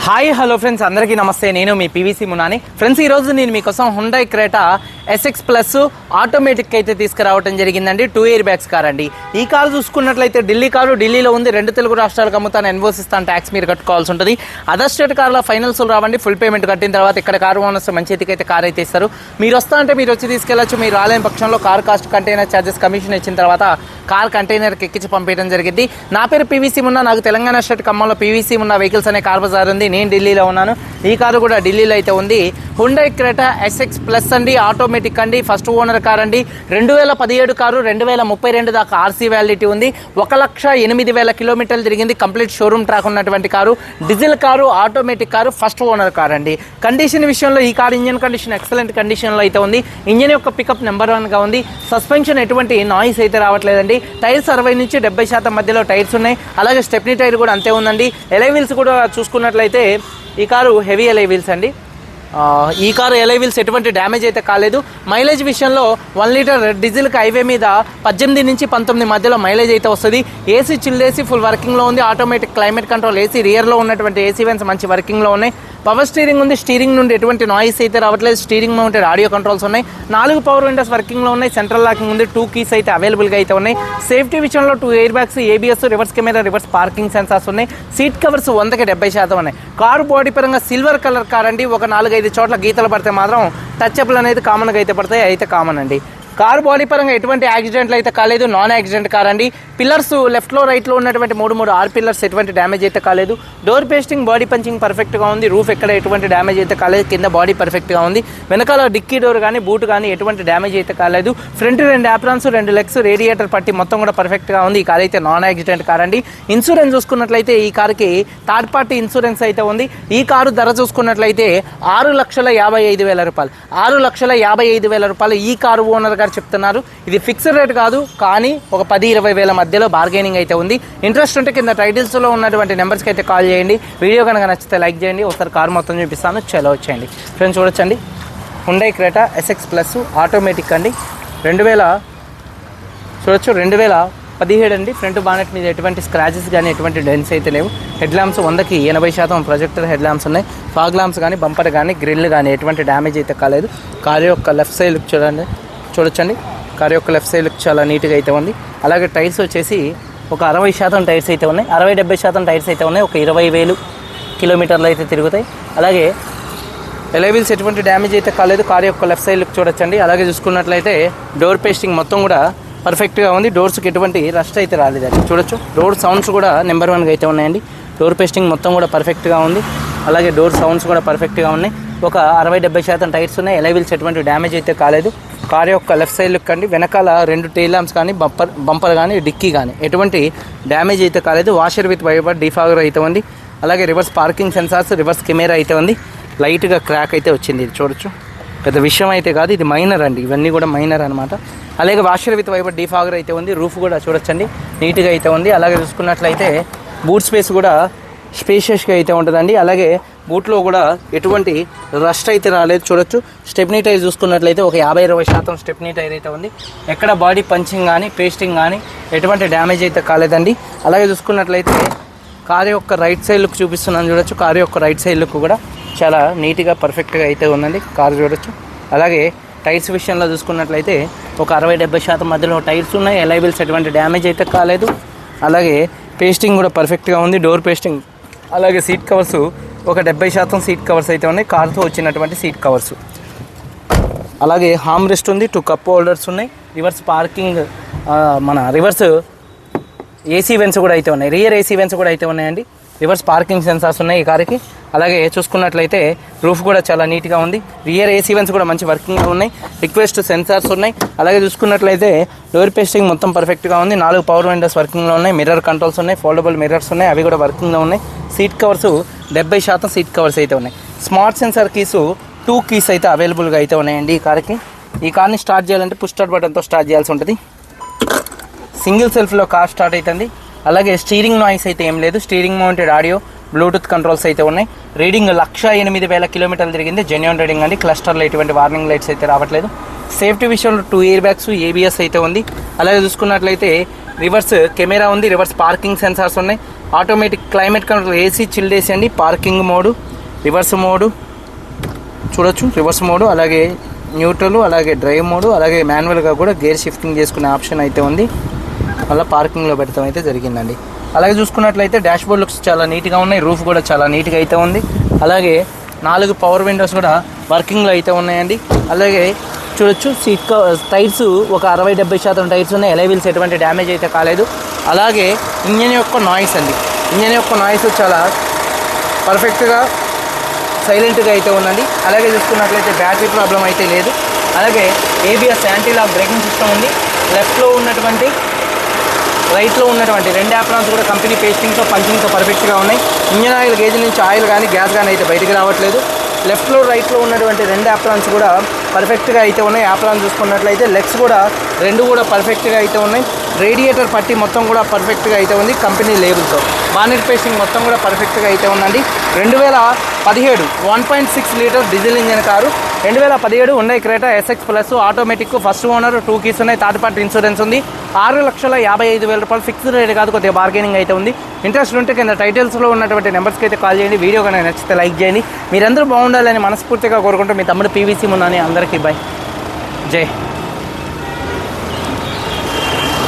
Hi hello friends, అందరికీ నమస్తే. నేను మీ పీవీసీ మునాని. ఫ్రెండ్స్, ఈరోజు నేను మీకోసం Hyundai Creta SX plus automatic అయితే తీసుకురావడం జరిగిందండి. 2 ఇయర్ బ్యాగ్స్ కార్ అండి. ఈ కారు చూసుకున్నట్లయితే ఢిల్లీ కారు, ఢిల్లీలో ఉంది. 2 తెలుగు రాష్ట్రాలకు అమ్ముతాను, ఎన్ఓసి ఇస్తాను, ట్యాక్స్ మీరు కట్టుకోవాల్సి ఉంటుంది. అదర్ స్టేట్ కార్లో ఫైనల్స్ రావండి. ఫుల్ పేమెంట్ కట్టిన తర్వాత ఇక్కడ కారు ఓనర్స్ మంచి అయితే కార్ అయితే ఇస్తారు. మీరు వస్తా అంటే మీరు వచ్చి తీసుకెళ్ళచ్చు. మీరు రాలేని పక్షంలో car cost, container charges, commission ఇచ్చిన తర్వాత కార్ కంటైనర్కి ఎక్కించి పంపించడం జరిగింది. నా పేరు పీవీసీ మున్నా. నాకు తెలంగాణ స్టేట్ ఖమ్మంలో పీవీసీ మున్నా వెహికల్స్ అనే కార్ బజార్ ఉంది. నేను ఢిల్లీలో ఉన్నాను. ఈ కారు కూడా ఢిల్లీలో అయితే ఉంది. హుండై క్రేటా SX ప్లస్ అండి, ఆటోమేటిక్ అండి, ఫస్ట్ ఓనర్ కార్ అండి. 2017 కారు, 2032 దాకా ఆర్సీ వ్యాలిడిటీ ఉంది. 1,08,000 కిలోమీటర్లు తిరిగింది. కంప్లీట్ షోరూమ్ ట్రాక్ ఉన్నటువంటి car, diesel car, automatic car, first owner car అండి. కండిషన్ విషయంలో ఈ కారు ఇంజన్ కండిషన్ ఎక్సలెంట్ కండిషన్లో అయితే ఉంది. ఇంజన్ యొక్క పికప్ నెంబర్ 1గా ఉంది. సస్పెన్షన్ ఎటువంటి నాయిస్ అయితే రావట్లేదండి. టైర్స్ 60 నుంచి 70% మధ్యలో టైర్స్ ఉన్నాయి. అలాగే స్టెప్నీ టైర్ కూడా అంతే ఉందండి. ఎలై వీల్స్ కూడా చూసుకున్నట్లయితే ఈ కారు హెవీ ఎలై వీల్స్ అండి. ఈ కారు ఎలై వీల్స్ ఎటువంటి డ్యామేజ్ అయితే కాలేదు. మైలేజ్ విషయంలో 1 లీటర్ డీజిల్కి హైవే మీద 18 నుంచి 19 మధ్యలో మైలేజ్ అయితే వస్తుంది. ఏసీ చిల్డ్ ఏసీ ఫుల్ వర్కింగ్లో ఉంది. ఆటోమేటిక్ క్లైమేట్ కంట్రోల్ ఏసీ, రియర్లో ఉన్నటువంటి ఏసీ వెన్స్ మంచి వర్కింగ్లో ఉన్నాయి. పవర్ స్టీరింగ్ ఉంది. స్టీరింగ్ నుండి ఎటువంటి నాయిస్ అయితే రావట్లేదు. స్టీరింగ్ మౌంటెడ్ ఆడియో కంట్రోల్స్ ఉన్నాయి. 4 పవర్ విండోస్ వర్కింగ్లో ఉన్నాయి. సెంట్రల్ లాకింగ్ ఉంది. 2 కీస్ అయితే అవైలబుల్గా అయితే ఉన్నాయి. సేఫ్టీ విషయంలో 2 air bags, ABS, reverse camera, reverse parking sensors ఉన్నాయి. సీట్ కవర్స్ 100కి 70% ఉన్నాయి. కారు బాడీ పరంగా సిల్వర్ కలర్ కార్ అండి. ఒక 4-5 చోట్ల గీతలు పడితే మాత్రం టచ్అప్లు అనేది కామన్గా అయితే పడతాయి, అయితే కామన్ అండి. కారు బాడీ పరంగా ఎటువంటి యాక్సిడెంట్లు అయితే కాలేదు. నాన్ యాక్సిడెంట్ కార్ అండి. పిల్లర్స్ లెఫ్ట్లో రైట్లో ఉన్నటువంటి 3 ఆర్ పిల్లర్స్ ఎటువంటి డ్యామేజ్ అయితే కాలేదు. డోర్ పేస్టింగ్, బాడీ పంచింగ్ పర్ఫెక్ట్గా ఉంది. రూఫ్ ఎక్కడ ఎటువంటి డ్యామేజ్ అయితే కాలేదు. కింద బాడీ పర్ఫెక్ట్గా ఉంది. వెనకాల డిక్కీ డోర్ కానీ, బూట్ కానీ ఎటువంటి డ్యామేజ్ అయితే కాలేదు. ఫ్రంట్ 2 యాప్రాన్స్, 2 లెగ్స్, రేడియేటర్ పట్టి మొత్తం కూడా పర్ఫెక్ట్గా ఉంది. ఈ కార్ అయితే నాన్ యాక్సిడెంట్ కార్ అండి. ఇన్సూరెన్స్ చూసుకున్నట్లయితే ఈ కార్కి థర్డ్ పార్టీ ఇన్సూరెన్స్ అయితే ఉంది. ఈ కారు ధర చూసుకున్నట్లయితే 6,55,000 రూపాయలు. 6,55,000 రూపాయలు ఈ కారు ఓనర్ గారు చెప్తున్నారు. ఇది ఫిక్స్డ్ రేట్ కాదు, కానీ ఒక 10-20 వేల మధ్యలో బార్గెనింగ్ అయితే ఉంది. ఇంట్రెస్ట్ ఉంటే కింద టైటిల్స్లో ఉన్నటువంటి నెంబర్స్కి అయితే కాల్ చేయండి. వీడియో కనుక నచ్చితే లైక్ చేయండి. ఒకసారి కారు మొత్తం చూపిస్తాను, చలో వచ్చేయండి. ఫ్రెండ్స్ చూడొచ్చండి, Hyundai Creta SX plus automatic అండి. 2017 అండి. ఫ్రంట్ బానెట్ మీద ఎటువంటి స్క్రాచెస్ కానీ, ఎటువంటి డెన్స్ అయితే లేవు. హెడ్ ల్యాంప్స్ 100కి 80% ప్రొజెక్టర్ హెడ్ ల్యాంప్స్ ఉన్నాయి. ఫాగ్ ల్యాంప్స్ కానీ, బంపర్ కానీ, గ్రిల్ కానీ ఎటువంటి డ్యామేజ్ అయితే కాలేదు. కారు యొక్క లెఫ్ట్ సైడ్ చూడొచ్చండి. కారు యొక్క లెఫ్ట్ సైడ్ చాలా నీట్గా అయితే ఉంది. అలాగే టైర్స్ వచ్చేసి ఒక 60% టైర్స్ అయితే ఉన్నాయి. 60-70% టైర్స్ అయితే ఉన్నాయి. ఒక 20,000 కిలోమీటర్లు అయితే తిరుగుతాయి. అలాగే ఎలై వీల్స్ ఎటువంటి డ్యామేజ్ అయితే కాలేదు. కారు యొక్క లెఫ్ట్ సైడ్ చూడొచ్చండి. అలాగే చూసుకున్నట్లయితే డోర్ పేస్టింగ్ మొత్తం కూడా పర్ఫెక్ట్గా ఉంది. డోర్స్కి ఎటువంటి రస్ట్ అయితే రాలేదండి. చూడొచ్చు, డోర్ సౌండ్స్ కూడా నెంబర్ 1గా అయితే ఉన్నాయండి. డోర్ పేస్టింగ్ మొత్తం కూడా పర్ఫెక్ట్గా ఉంది. అలాగే డోర్ సౌండ్స్ కూడా పర్ఫెక్ట్గా ఉన్నాయి. ఒక 60-70% టైర్స్ ఉన్నాయి. ఎలై వీల్స్ ఎటువంటి డ్యామేజ్ అయితే కాలేదు. కారు యొక్క లెఫ్ట్ సైడ్ లుక్ అండి. వెనకాల 2 టెయిల్ ల్యాంప్స్ కానీ, బంపర్ కానీ, డిక్కీ కానీ ఎటువంటి డ్యామేజ్ అయితే కాలేదు. వాషర్ విత్ వైపర్, డిఫాగర్ అయితే ఉంది. అలాగే reverse parking sensors, reverse camera అయితే ఉంది. లైట్గా క్రాక్ అయితే వచ్చింది. ఇది చూడొచ్చు, పెద్ద విషయం అయితే కాదు, ఇది మైనర్ అండి. ఇవన్నీ కూడా మైనర్ అనమాట. అలాగే వాషర్ విత్ వైపర్, డిఫాగర్ అయితే ఉంది. రూఫ్ కూడా చూడొచ్చండి, నీట్గా అయితే ఉంది. అలాగే చూసుకున్నట్లయితే బూట్ స్పేస్ కూడా స్పేషియస్గా అయితే ఉంటుందండి. అలాగే బూట్లో కూడా ఎటువంటి రస్ట్ అయితే రాలేదు. చూడొచ్చు, స్టెప్నీ టైర్ చూసుకున్నట్లయితే ఒక 50-20% స్టెప్నీ టైర్ అయితే ఉంది. ఎక్కడ బాడీ పంచింగ్ కానీ, పేస్టింగ్ కానీ ఎటువంటి డ్యామేజ్ అయితే కాలేదండి. అలాగే చూసుకున్నట్లయితే కారు యొక్క రైట్ సైడ్ లుక్ చూపిస్తున్నాను. చూడొచ్చు, కారు యొక్క రైట్ సైడ్ లుక్ కూడా చాలా నీట్గా పర్ఫెక్ట్గా అయితే ఉందండి. కారు చూడొచ్చు. అలాగే టైర్స్ విషయంలో చూసుకున్నట్లయితే ఒక 60-70% మధ్యలో టైర్స్ ఉన్నాయి. ఎలై వీల్స్ ఎటువంటి డ్యామేజ్ అయితే కాలేదు. అలాగే పేస్టింగ్ కూడా పర్ఫెక్ట్గా ఉంది. డోర్ పేస్టింగ్, అలాగే సీట్ కవర్స్ ఒక 70% సీట్ కవర్స్ అయితే ఉన్నాయి. కార్తో వచ్చినటువంటి సీట్ కవర్స్. అలాగే హామ్ రెస్ట్ ఉంది. 2 కప్ హోల్డర్స్ ఉన్నాయి. రివర్స్ పార్కింగ్, మన రివర్స్ ఏసీ వెన్స్ కూడా అయితే ఉన్నాయి. రియర్ ఏసీ వెన్స్ కూడా అయితే ఉన్నాయండి. రివర్స్ పార్కింగ్ సెన్సార్స్ ఉన్నాయి ఈ కారుకి. అలాగే చూసుకున్నట్లయితే రూఫ్ కూడా చాలా నీట్గా ఉంది. రియర్ ఏసీ వెన్స్ కూడా మంచి వర్కింగ్లో ఉన్నాయి. రిక్వెస్ట్ సెన్సార్స్ ఉన్నాయి. అలాగే చూసుకున్నట్లయితే డోర్ పేస్టింగ్ మొత్తం పర్ఫెక్ట్గా ఉంది. 4 పవర్ విండోస్ వర్కింగ్లో ఉన్నాయి. మిర్రర్ కంట్రోల్స్ ఉన్నాయి. ఫోల్డబుల్ మిర్రర్స్ ఉన్నాయి, అవి కూడా వర్కింగ్లో ఉన్నాయి. సీట్ కవర్స్ 70% సీట్ కవర్స్ అయితే ఉన్నాయి. స్మార్ట్ సెన్సార్ కీస్ 2 కీస్ అయితే అవైలబుల్గా అయితే ఉన్నాయండి ఈ కార్కి. ఈ కార్ని స్టార్ట్ చేయాలంటే పుష్ స్టార్ట్ బటన్తో స్టార్ట్ చేయాల్సి ఉంటుంది. సింగిల్ సెల్ఫ్లో కార్ స్టార్ట్ అవుతుంది. అలాగే స్టీరింగ్ నాయిస్ అయితే ఏం లేదు. Steering mounted audio, Bluetooth controls అయితే ఉన్నాయి. రీడింగ్ 1,08,000 కిలోమీటర్లు తిరిగింది. జెన్యూన్ రీడింగ్ అండి. క్లస్టర్లో ఎటువంటి వార్నింగ్ లైట్స్ అయితే రావట్లేదు. సేఫ్టీ విషయంలో 2 ఎయిర్ బ్యాగ్స్, ABS అయితే ఉంది. అలాగే చూసుకున్నట్లయితే రివర్స్ కెమెరా ఉంది. రివర్స్ పార్కింగ్ సెన్సార్స్ ఉన్నాయి. Automatic climate control AC, chilled AC అండి. పార్కింగ్ మోడు, రివర్స్ మోడు చూడొచ్చు, రివర్స్ మోడు, అలాగే న్యూట్రల్, అలాగే డ్రైవ్ మోడు, అలాగే మాన్యువల్గా కూడా గేర్ షిఫ్టింగ్ చేసుకునే ఆప్షన్ అయితే ఉంది. మళ్ళీ పార్కింగ్లో పెడతాం అయితే జరిగిందండి. అలాగే చూసుకున్నట్లయితే డాష్ బోర్డ్ లుక్స్ చాలా నీట్గా ఉన్నాయి. రూఫ్ కూడా చాలా నీట్గా అయితే ఉంది. అలాగే 4 పవర్ విండోస్ కూడా వర్కింగ్లో అయితే ఉన్నాయండి. అలాగే చూడొచ్చు సీట్ టైర్స్ ఒక 60-70% టైర్స్ ఉన్నాయి. ఎలైవిల్స్ ఎటువంటి డ్యామేజ్ అయితే కాలేదు. అలాగే ఇంజన్ యొక్క నాయిస్ అండి, ఇంజన్ యొక్క నాయిస్ చాలా పర్ఫెక్ట్గా సైలెంట్గా అయితే ఉందండి. అలాగే చూసుకున్నట్లయితే బ్యాటరీ ప్రాబ్లం అయితే లేదు. అలాగే ABS anti lock braking system ఉంది. లెఫ్ట్లో ఉన్నటువంటి రైట్లో ఉన్నటువంటి 2 యాప్రాన్స్ కూడా కంపెనీ పేస్టింగ్తో పంచింగ్తో పర్ఫెక్ట్గా ఉన్నాయి. ఇంజన్ ఆయిల్ గేజ్ నుంచి ఆయిల్ కానీ గ్యాస్ కానీ అయితే బయటికి రావట్లేదు. లెఫ్ట్లో రైట్లో ఉన్నటువంటి 2 యాప్రాన్స్ కూడా పర్ఫెక్ట్గా అయితే ఉన్నాయి. యాప్రాన్స్ చూసుకున్నట్లయితే లెగ్స్ కూడా 2 కూడా పర్ఫెక్ట్గా అయితే ఉన్నాయి. రేడియేటర్ పట్టి మొత్తం కూడా పర్ఫెక్ట్గా అయితే ఉంది కంపెనీ లేబుల్తో. బానెట్ పేస్టింగ్ మొత్తం కూడా పర్ఫెక్ట్గా అయితే ఉందండి. 2017 1.6 litre diesel engine car. 2017 Hyundai Creta SX plus automatic, first owner, 2 keys ఉన్నాయి, థర్డ్ పార్టీ ఇన్సూరెన్స్ ఉంది. 6,55,000 రూపాయలు ఫిక్స్డ్ రేట్ కాదు, కొద్దిగా బార్గెనింగ్ అయితే ఉంది. ఇంట్రెస్ట్ ఉంటే కింద టైటిల్స్లో ఉన్నటువంటి నెంబర్స్కి అయితే కాల్ చేయండి. వీడియో కానీ నచ్చితే లైక్ చేయండి. మీరందరూ బాగుండాలని మనస్ఫూర్తిగా కోరుకుంటూ మీ తమ్ముడు PVC మున్నాని. అందరికీ బై, జై.